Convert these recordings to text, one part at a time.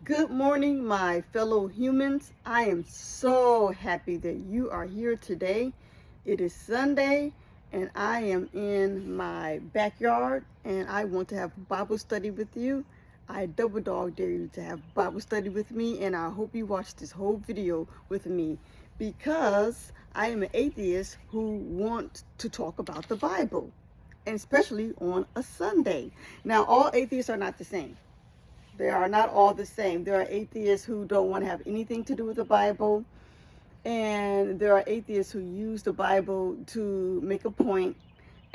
Good morning, my fellow humans. I am so happy that you are here today. It is Sunday, and I am in my backyard, and I want to have Bible study with you. I double dog dare you to have Bible study with me, and I hope you watch this whole video with me because I am an atheist who wants to talk about the Bible, and especially on a Sunday. Now, all atheists are not the same. They are not all the same. There are atheists who don't want to have anything to do with the Bible, and there are atheists who use the Bible to make a point,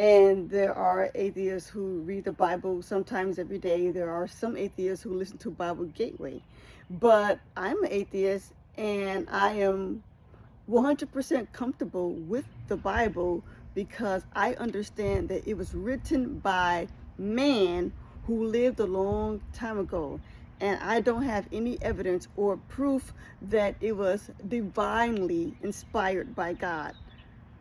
and there are atheists who read the Bible sometimes every day. There are some atheists who listen to Bible Gateway. But I'm an atheist, and I am 100% comfortable with the Bible because I understand that it was written by man who lived a long time ago. And I don't have any evidence or proof that it was divinely inspired by God.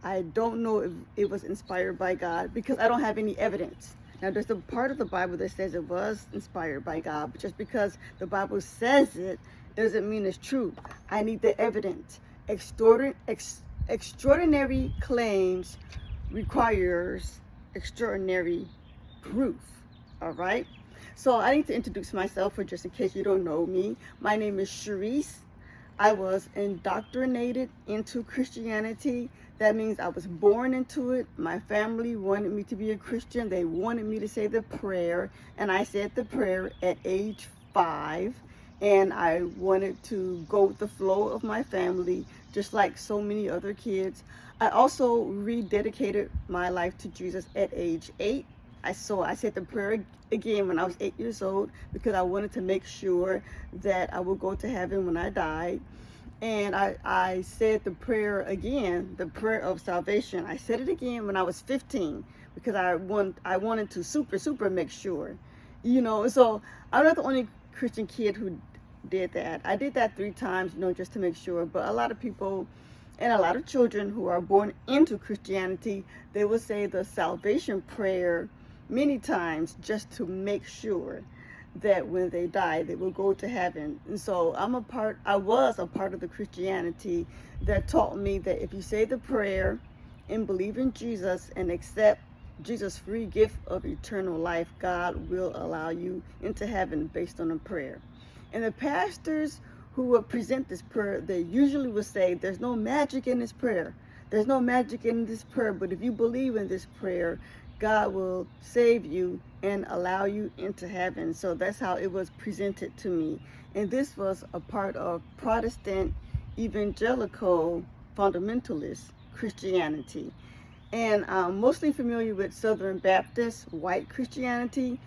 I don't know if it was inspired by God because I don't have any evidence. Now, there's a part of the Bible that says it was inspired by God, but just because the Bible says it doesn't mean it's true. I need the evidence. Extraordinary claims requires extraordinary proof. All right. So I need to introduce myself for just in case you don't know me. My name is Sharice. I was indoctrinated into Christianity. That means I was born into it. My family wanted me to be a Christian. They wanted me to say the prayer, and I said the prayer at age 5. And I wanted to go with the flow of my family, just like so many other kids. I also rededicated my life to Jesus at age 8. I said the prayer again when I was 8 years old because I wanted to make sure that I would go to heaven when I died. And I said the prayer again, the prayer of salvation. I said it again when I was 15 because I wanted to super make sure, So I'm not the only Christian kid who did that. I did that 3 times, just to make sure. But a lot of people and a lot of children who are born into Christianity, they will say the salvation prayer many times just to make sure that when they die they will go to heaven. And so I was a part of the Christianity that taught me that if you say the prayer and believe in Jesus and accept Jesus' free gift of eternal life, God will allow you into heaven based on a prayer. And the pastors who will present this prayer, they usually will say there's no magic in this prayer. There's no magic in this prayer, but if you believe in this prayer, God will save you and allow you into heaven. So that's how it was presented to me. And this was a part of Protestant evangelical fundamentalist Christianity. And I'm mostly familiar with Southern Baptist white Christianity.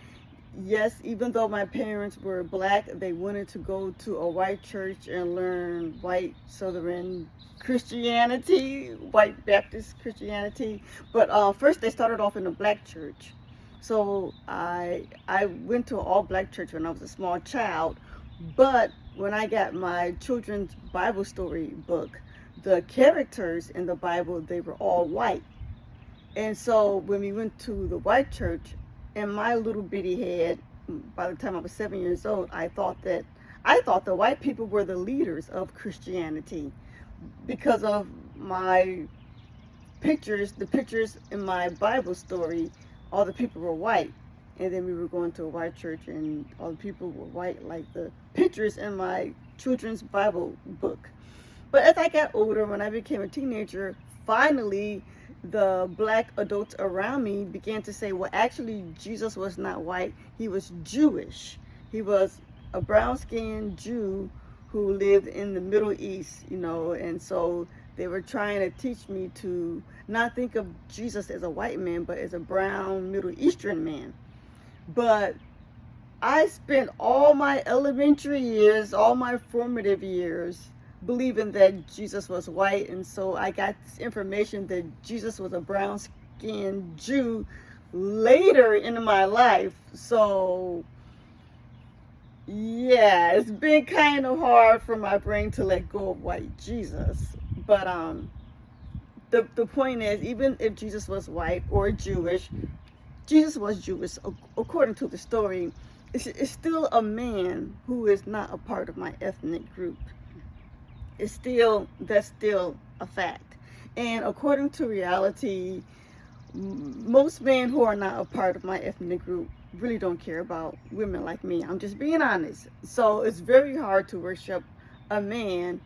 Yes, even though my parents were black, they wanted to go to a white church and learn white Southern Christianity, white Baptist Christianity. But first they started off in a black church. So I went to an all black church when I was a small child. But when I got my children's Bible story book, the characters in the Bible, they were all white. And so when we went to the white church, in my little bitty head, by the time I was 7 years old, I thought the white people were the leaders of Christianity because of my pictures, the pictures in my Bible story, all the people were white. And then we were going to a white church and all the people were white, like the pictures in my children's Bible book. But as I got older, when I became a teenager, finally the black adults around me began to say, well, actually, Jesus was not white. He was Jewish. He was a brown-skinned Jew who lived in the Middle East, and so they were trying to teach me to not think of Jesus as a white man, but as a brown Middle Eastern man. But I spent all my elementary years, all my formative years, believing that Jesus was white, and so I got this information that Jesus was a brown-skinned Jew later in my life. So yeah, it's been kind of hard for my brain to let go of white Jesus. But the point is, even if Jesus was white or Jewish, Jesus was Jewish according to the story. it's still a man who is not a part of my ethnic group. That's still a fact. And according to reality, most men who are not a part of my ethnic group really don't care about women like me. I'm just being honest. So it's very hard to worship a man,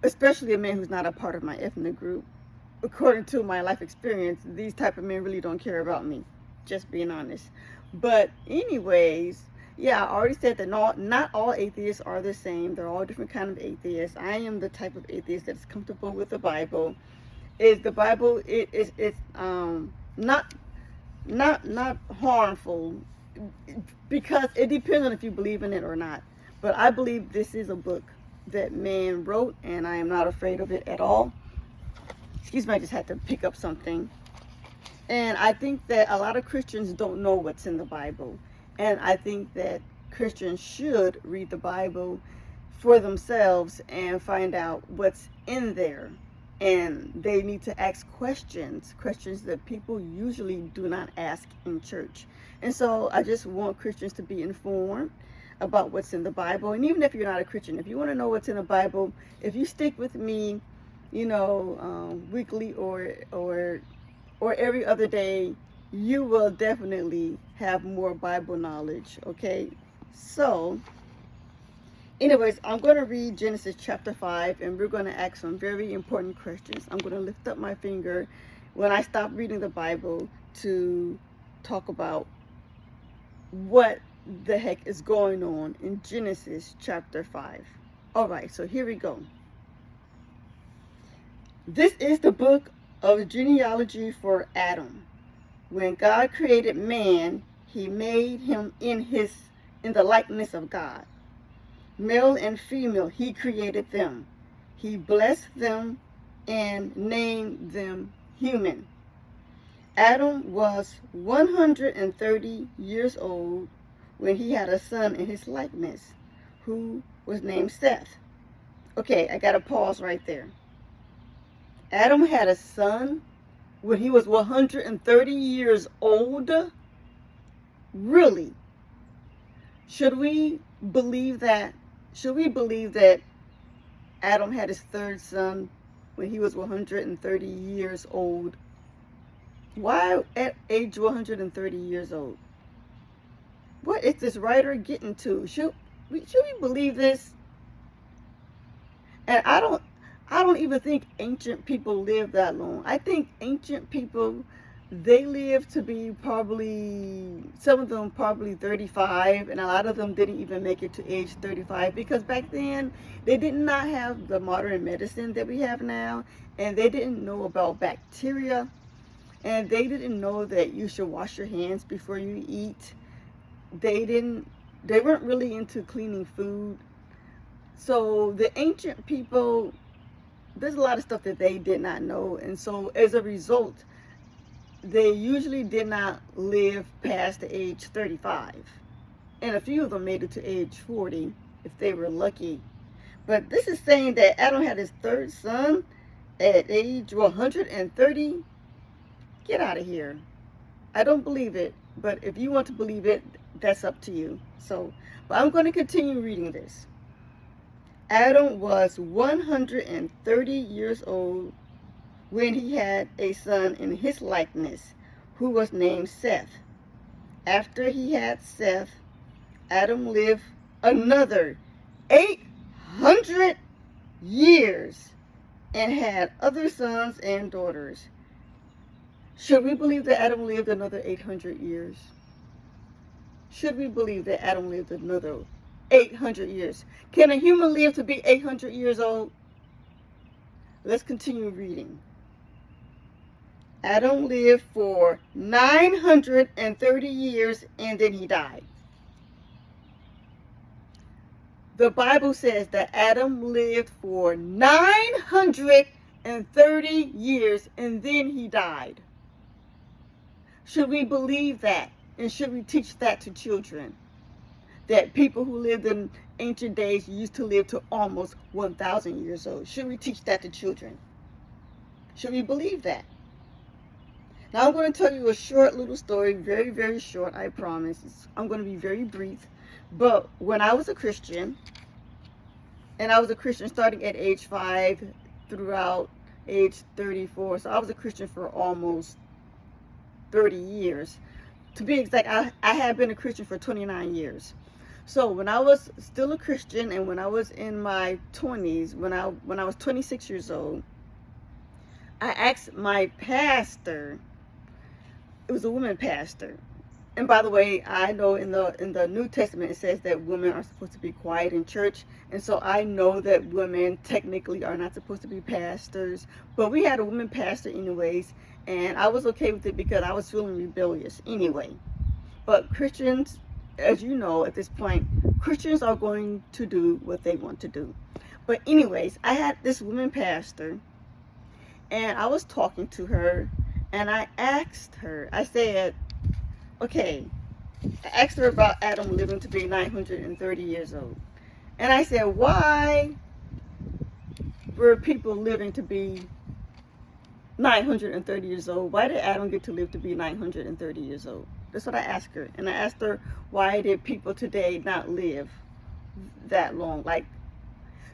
especially a man who's not a part of my ethnic group. According to my life experience, these type of men really don't care about me. Just being honest. But anyways, yeah, I already said that not all atheists are the same. They're all different kind of atheists. I am the type of atheist that's comfortable with the Bible. Is the Bible it's not harmful, because it depends on if you believe in it or not. But I believe this is a book that man wrote, and I am not afraid of it at all. Excuse me, I just had to pick up something. And I think that a lot of Christians don't know what's in the Bible. And I think that Christians should read the Bible for themselves and find out what's in there. And they need to ask questions that people usually do not ask in church. And so I just want Christians to be informed about what's in the Bible. And even if you're not a Christian, if you want to know what's in the Bible, if you stick with me, weekly or every other day, you will definitely have more Bible knowledge, okay? So, anyways, I'm going to read Genesis chapter 5, and we're going to ask some very important questions. I'm going to lift up my finger when I stop reading the Bible to talk about what the heck is going on in Genesis chapter 5. All right, so here we go. This is the book of genealogy for Adam. When God created man, he made him in the likeness of God. Male and female, he created them. He blessed them and named them human. Adam was 130 years old when he had a son in his likeness, who was named Seth. Okay, I got to pause right there. Adam had a son when he was 130 years old? Really? Should we believe that? Should we believe that Adam had his third son when he was 130 years old? Why at age 130 years old? What is this writer getting to? Should we believe this? And I don't even think ancient people lived that long. I think ancient people, they lived to be probably, some of them probably 35, and a lot of them didn't even make it to age 35, because back then they did not have the modern medicine that we have now, and they didn't know about bacteria, and they didn't know that you should wash your hands before you eat. They weren't really into cleaning food. So the ancient people, there's a lot of stuff that they did not know, and so as a result, they usually did not live past the age 35, and a few of them made it to age 40 if they were lucky. But this is saying that Adam had his third son at age 130. Get out of here. I don't believe it, but if you want to believe it, that's up to you. So, but I'm going to continue reading this. Adam was 130 years old when he had a son in his likeness, who was named Seth. After he had Seth, Adam lived another 800 years and had other sons and daughters. Should we believe that Adam lived another 800 years? Should we believe that Adam lived another 800 years? Can a human live to be 800 years old? Let's continue reading. Adam lived for 930 years and then he died. The Bible says that Adam lived for 930 years and then he died. Should we believe that? And should we teach that to children? That people who lived in ancient days used to live to almost 1,000 years old. Should we teach that to children? Should we believe that? Now I'm going to tell you a short little story, very, very short, I promise. I'm going to be very brief. But when I was a Christian, and I was a Christian starting at age 5 throughout age 34, so I was a Christian for almost 30 years. To be exact, I had been a Christian for 29 years. So when I was still a Christian and when I was in my 20s, when I was 26 years old, I asked my pastor. It was a woman pastor. And by the way, I know in the New Testament it says that women are supposed to be quiet in church. And so I know that women technically are not supposed to be pastors. But we had a woman pastor anyways. And I was okay with it because I was feeling rebellious anyway. But Christians, as you know at this point, Christians are going to do what they want to do. But anyways, I had this woman pastor. And I was talking to her. And I asked her, I said, okay, I asked her about Adam living to be 930 years old. And I said, why were people living to be 930 years old? Why did Adam get to live to be 930 years old? That's what I asked her. And I asked her, why did people today not live that long?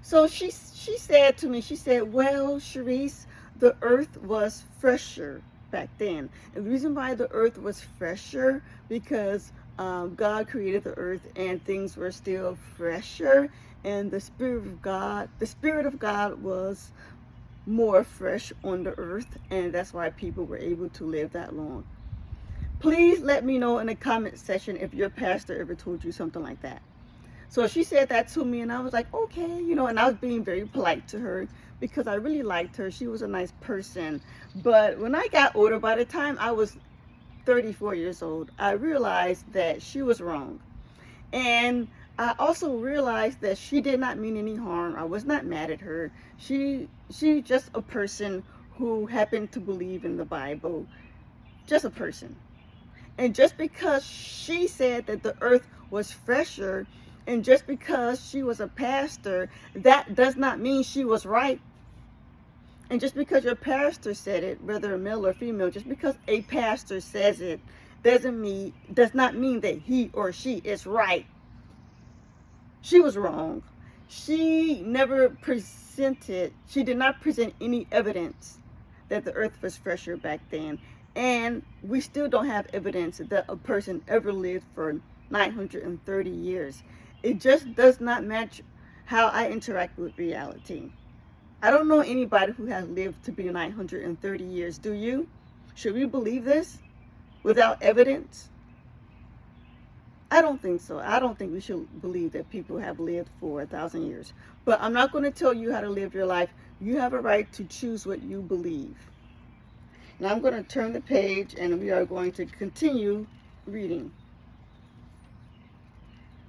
So she said to me, she said, well, Sharice, the earth was fresher back then. And the reason why the earth was fresher, because God created the earth and things were still fresher, and the Spirit of God was more fresh on the earth, and that's why people were able to live that long. Please let me know in the comment section if your pastor ever told you something like that. So she said that to me, and I was like, okay, and I was being very polite to her because I really liked her. She was a nice person. But when I got older, by the time I was 34 years old, I realized that she was wrong. And I also realized that she did not mean any harm. I was not mad at her. She just a person who happened to believe in the Bible. Just a person. And just because she said that the earth was fresher, and just because she was a pastor, that does not mean she was right. And just because your pastor said it, whether male or female, just because a pastor says it does not mean that he or she is right. She was wrong. She did not present any evidence that the earth was fresher back then. And we still don't have evidence that a person ever lived for 930 years. It just does not match how I interact with reality. I don't know anybody who has lived to be 930 years. Do you? Should we believe this without evidence? I don't think so. I don't think we should believe that people have lived for 1,000 years. But I'm not going to tell you how to live your life. You have a right to choose what you believe. Now I'm going to turn the page and we are going to continue reading.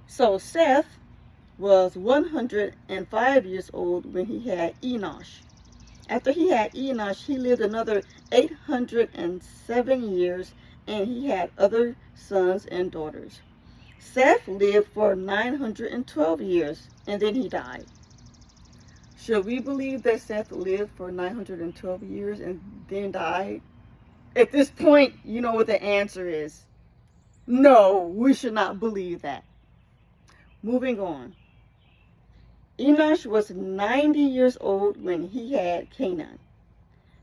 So Seth was 105 years old when he had Enosh. After he had Enosh, he lived another 807 years, and he had other sons and daughters. Seth lived for 912 years, and then he died. Should we believe that Seth lived for 912 years and then died? At this point, you know what the answer is. No, we should not believe that. Moving on. Enosh was 90 years old when he had Canaan.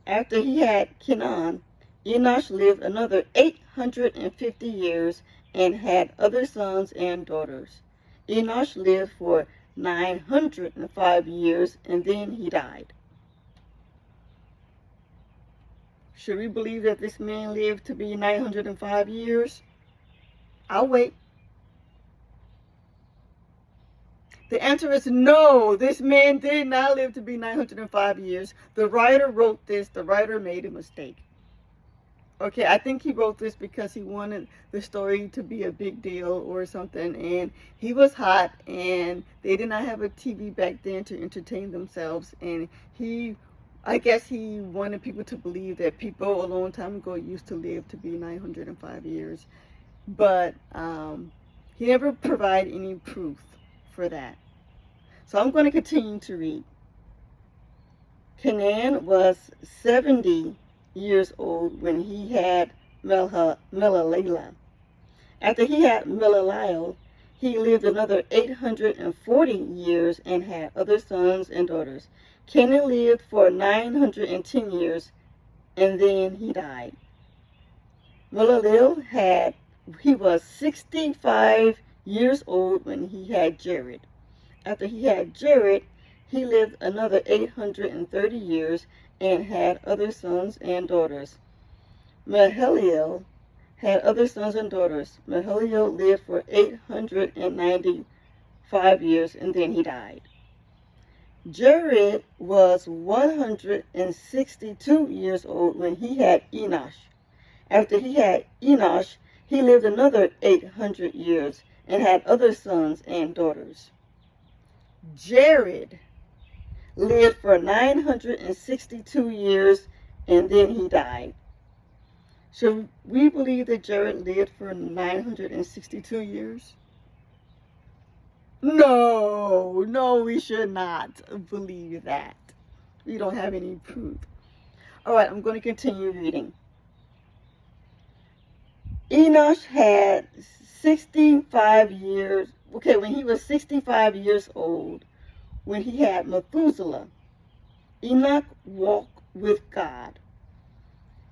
After he had Canaan, Enosh lived another 850 years and had other sons and daughters. Enosh lived for 905 years and then he died. Should we believe that this man lived to be 905 years? I'll wait. The answer is no. This man did not live to be 905 years. The writer wrote this. The writer made a mistake. Okay, I think he wrote this because he wanted the story to be a big deal or something. And he was hot and they did not have a TV back then to entertain themselves. And I guess he wanted people to believe that people a long time ago used to live to be 905 years. But he never provided any proof for that. So I'm going to continue to read. Canaan was 70 years old when he had Melalelah. After he had Melaliel, he lived another 840 years and had other sons and daughters. Canaan lived for 910 years, and then he died. Melaliel he was 65 years old when he had Jared. After he had Jared, he lived another 830 years and had other sons and daughters. Mahalalel had other sons and daughters. Mahalalel lived for 895 years and then he died. Jared was 162 years old when he had Enosh. After he had Enosh, he lived another 800 years and had other sons and daughters. Jared lived for 962 years and then he died. Should we believe that Jared lived for 962 years? No, we should not believe that. We don't have any proof. All right, I'm going to continue reading. Enosh had 65 years. Okay, when he was 65 years old, when he had Methuselah, Enoch walked with God.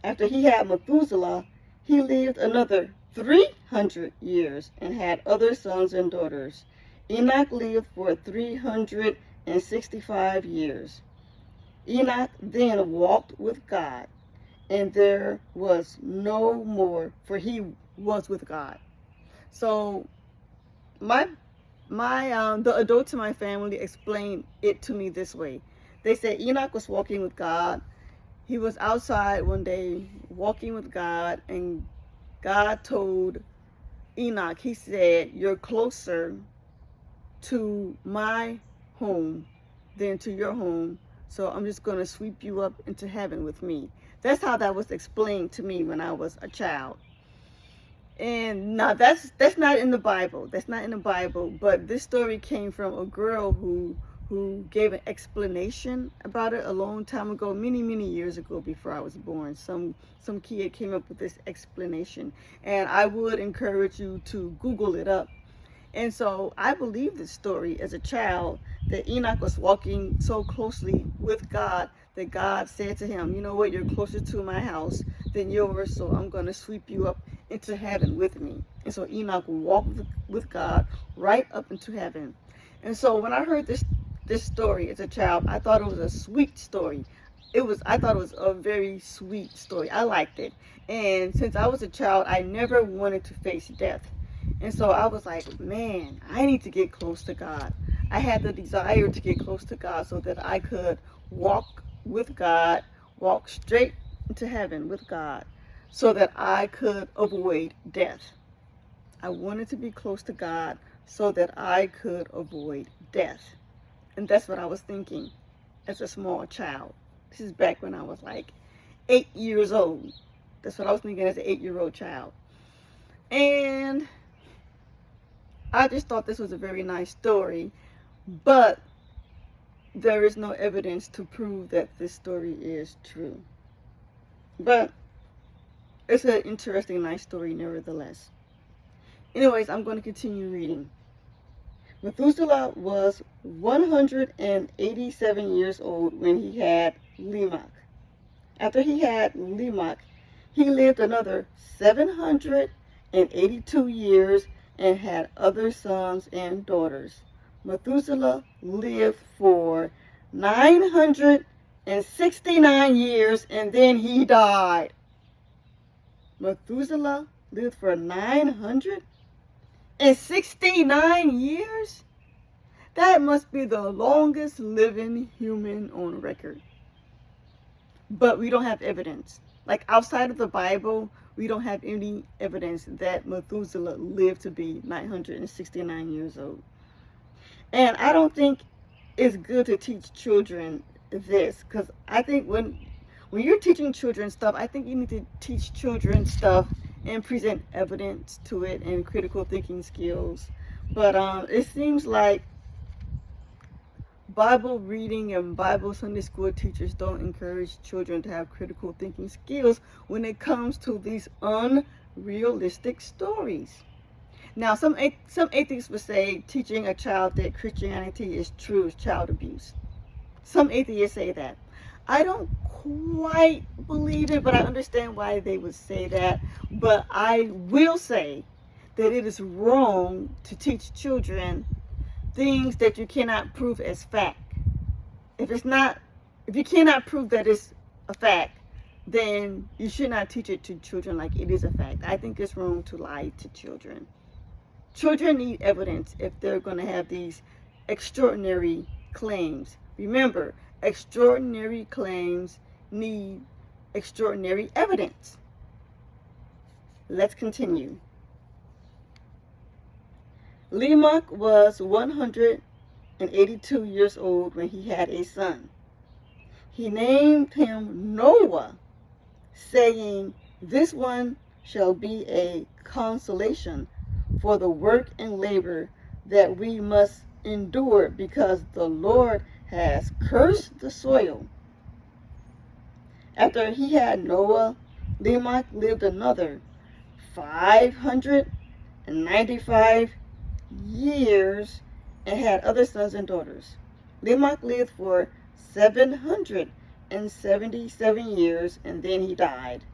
After he had Methuselah, he lived another 300 years and had other sons and daughters. Enoch lived for 365 years. Enoch then walked with God, and there was no more, for he was with God. So the adults in my family explained it to me this way. They said Enoch was walking with God. He was outside one day walking with God, and God told Enoch, he said, "You're closer to my home than to your home, so I'm just going to sweep you up into heaven with me." That's how that was explained to me when I was a child. And now that's not in the Bible. That's not in the Bible, but this story came from a girl who gave an explanation about it a long time ago, many years ago before I was born. Some kid came up with this explanation, and I would encourage you to Google it up. And so I believed this story as a child, that Enoch was walking so closely with God that God said to him, "You know what, you're closer to my house than yours, so I'm going to sweep you up into heaven with me." And so Enoch walked with God right up into heaven. And so when I heard this story as a child, I thought it was a sweet story. I thought it was a very sweet story. I liked it. And since I was a child, I never wanted to face death. And so I was like, man, I need to get close to God. I had the desire to get close to God so that I could walk with God, walk straight into heaven with God, so that I could avoid death. I wanted to be close to God so that I could avoid death. And that's what I was thinking as a small child. This is back when I was like 8 years old. That's what I was thinking as an 8-year-old child. And I just thought this was a very nice story, but there is no evidence to prove that this story is true. But it's an interesting, nice story nevertheless. Anyways, I'm going to continue reading. Methuselah was 187 years old when he had Lamech. After he had Lamech, he lived another 782 years and had other sons and daughters. Methuselah lived for 969 years and then he died. Methuselah lived for 969 years? That must be the longest living human on record. But we don't have evidence. Like outside of the Bible, we don't have any evidence that Methuselah lived to be 969 years old. And I don't think it's good to teach children this, because I think when you're teaching children stuff, I think you need to teach children stuff and present evidence to it and critical thinking skills. But it seems like Bible reading and Bible Sunday school teachers don't encourage children to have critical thinking skills when it comes to these unrealistic stories. Now, some atheists would say teaching a child that Christianity is true is child abuse. Some atheists say that. I don't quite believe it, but I understand why they would say that. But I will say that it is wrong to teach children things that you cannot prove as fact. If you cannot prove that it's a fact, then you should not teach it to children like it is a fact. I think it's wrong to lie to children. Children need evidence if they're going to have these extraordinary claims. Remember, extraordinary claims need extraordinary evidence. Let's continue. Lamech was 182 years old when he had a son. He named him Noah, saying, "This one shall be a consolation for the work and labor that we must endure, because the Lord has cursed the soil." After he had Noah, Lamech lived another 595 years and had other sons and daughters. Lamech lived for 777 years and then he died.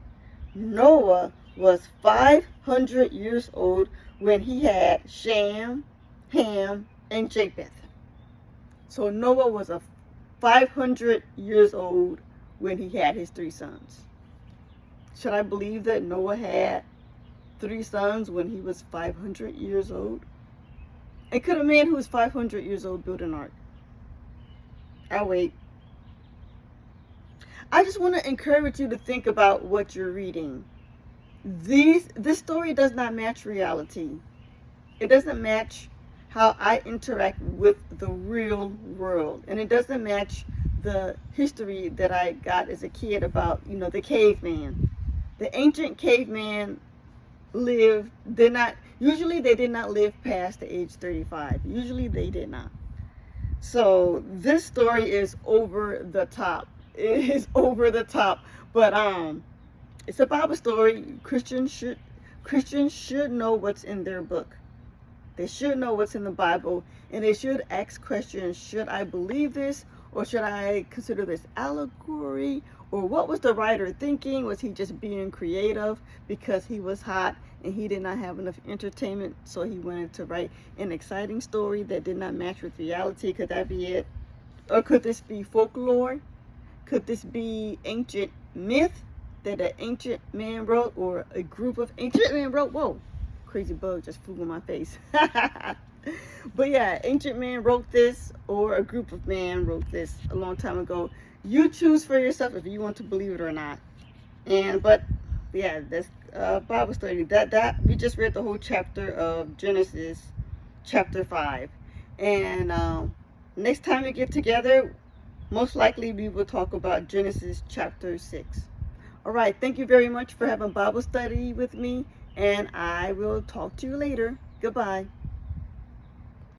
Noah was 500 years old when he had Shem, Ham, and Japheth. So Noah was 500 years old when he had his 3 sons. Should I believe that Noah had 3 sons when he was 500 years old? And could a man who was 500 years old build an ark? I'll wait. I just want to encourage you to think about what you're reading. This story does not match reality. It doesn't match how I interact with the real world. And it doesn't match the history that I got as a kid about, the caveman. The ancient caveman usually they did not live past the age 35. Usually they did not. So this story is over the top. It is over the top. But it's a Bible story. Christians should know what's in their book. They should know what's in the Bible, and they should ask questions. Should I believe this, or should I consider this allegory? Or what was the writer thinking? Was he just being creative because he was hot and he did not have enough entertainment, so he wanted to write an exciting story that did not match with reality? Could that be it? Or could this be folklore? Could this be ancient myth that an ancient man wrote, or a group of ancient men wrote? Whoa, crazy bug just flew in my face. But yeah, ancient man wrote this, or a group of men wrote this a long time ago. You choose for yourself if you want to believe it or not. But yeah, that's Bible study. That we just read the whole chapter of Genesis, chapter 5. And next time we get together, most likely we will talk about Genesis chapter 6. All right, thank you very much for having Bible study with me, and I will talk to you later. Goodbye.